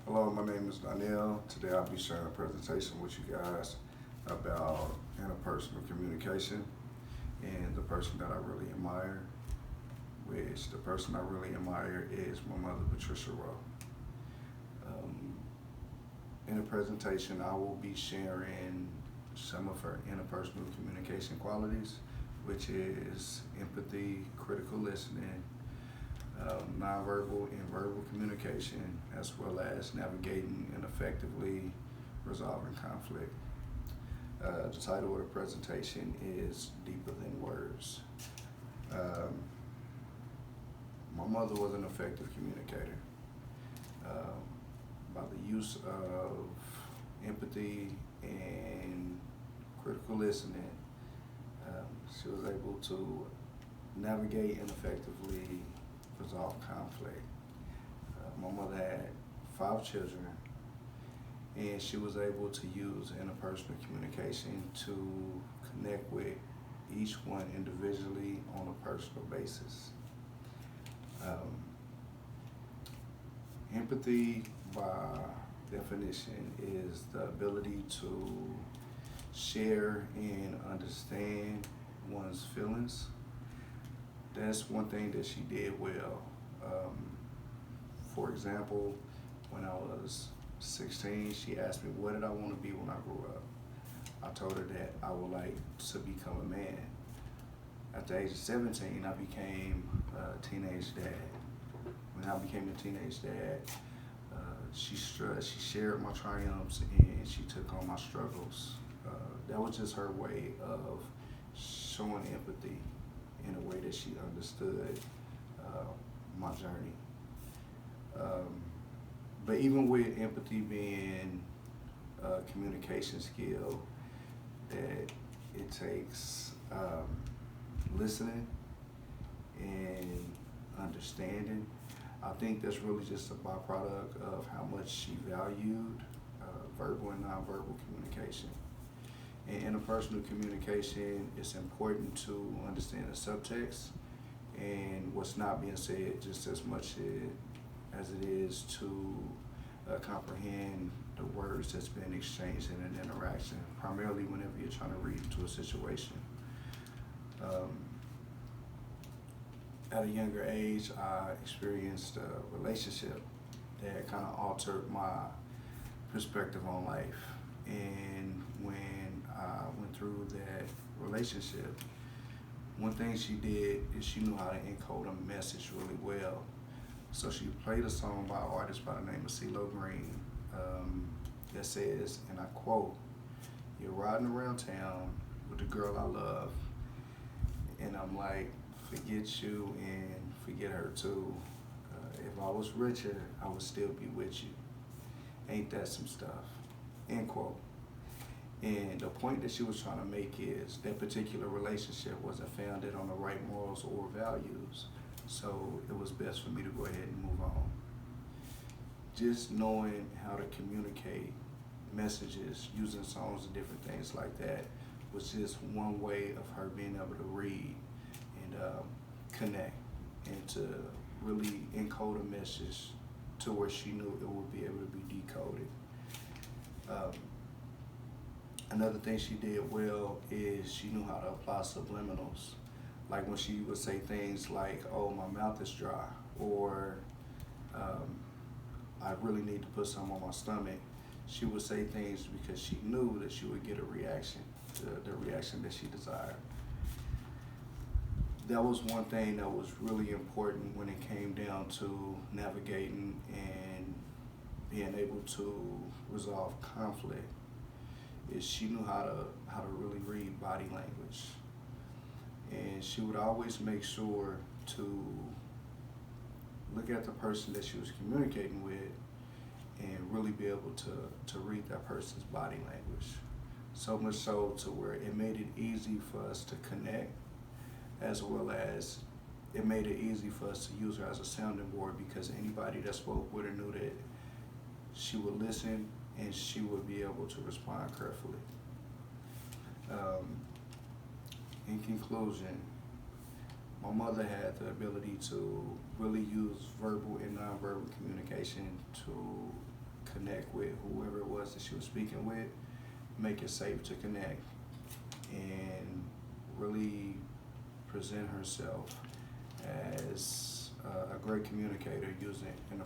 Hello, my name is Danielle. Today I'll be sharing a presentation with you guys about interpersonal communication and the person that I really admire, which the person I really admire is my mother, Patricia Rowe. In the presentation, I will be sharing some of her interpersonal communication qualities, which is empathy, critical listening, nonverbal and verbal communication, as well as navigating and effectively resolving conflict. The title of the presentation is Deeper Than Words. Um, my mother was an effective communicator. By the use of empathy and critical listening, she was able to navigate and effectively resolve conflict. My mother had 5 children, and she was able to use interpersonal communication to connect with each one individually on a personal basis. Empathy, by definition, is the ability to share and understand one's feelings. That's one thing that she did well. For example, when I was 16, she asked me, what did I want to be when I grew up? I told her that I would like to become a man. At the age of 17, I became a teenage dad. When I became a teenage dad, she shared my triumphs and she took on my struggles. That was just her way of showing empathy in a way that she understood my journey. But even with empathy being a communication skill, that it takes listening and understanding. I think that's really just a byproduct of how much she valued verbal and nonverbal communication. In interpersonal communication, it's important to understand the subtext and what's not being said just as much as it is to comprehend the words that's been exchanged in an interaction, primarily whenever you're trying to read into a situation. At a younger age, I experienced a relationship that kind of altered my perspective on life. And when I went through that relationship, one thing she did is she knew how to encode a message really well. So she played a song by an artist by the name of CeeLo Green that says, and I quote, "You're riding around town with the girl I love," and I'm like, forget you and forget her too. If I was richer, I would still be with you. Ain't that some stuff? End quote. And the point that she was trying to make is that particular relationship wasn't founded on the right morals or values. So it was best for me to go ahead and move on. Just knowing how to communicate messages using songs and different things like that was just one way of her being able to read and connect and to really encode a message to where she knew it would be able to be decoded. Another thing she did well is she knew how to apply subliminals. Like when she would say things like, "Oh, my mouth is dry," or "I really need to put some on my stomach." She would say things because she knew that she would get a reaction, the reaction that she desired. That was one thing that was really important when it came down to navigating and being able to resolve conflict. Is she knew how to really read body language, and she would always make sure to look at the person that she was communicating with and really be able to read that person's body language. So much so to where it made it easy for us to connect, as well as it made it easy for us to use her as a sounding board, because anybody that spoke with her knew that she would listen and she would be able to respond carefully. In conclusion, my mother had the ability to really use verbal and nonverbal communication to connect with whoever it was that she was speaking with, make it safe to connect, and really present herself as a great communicator using in a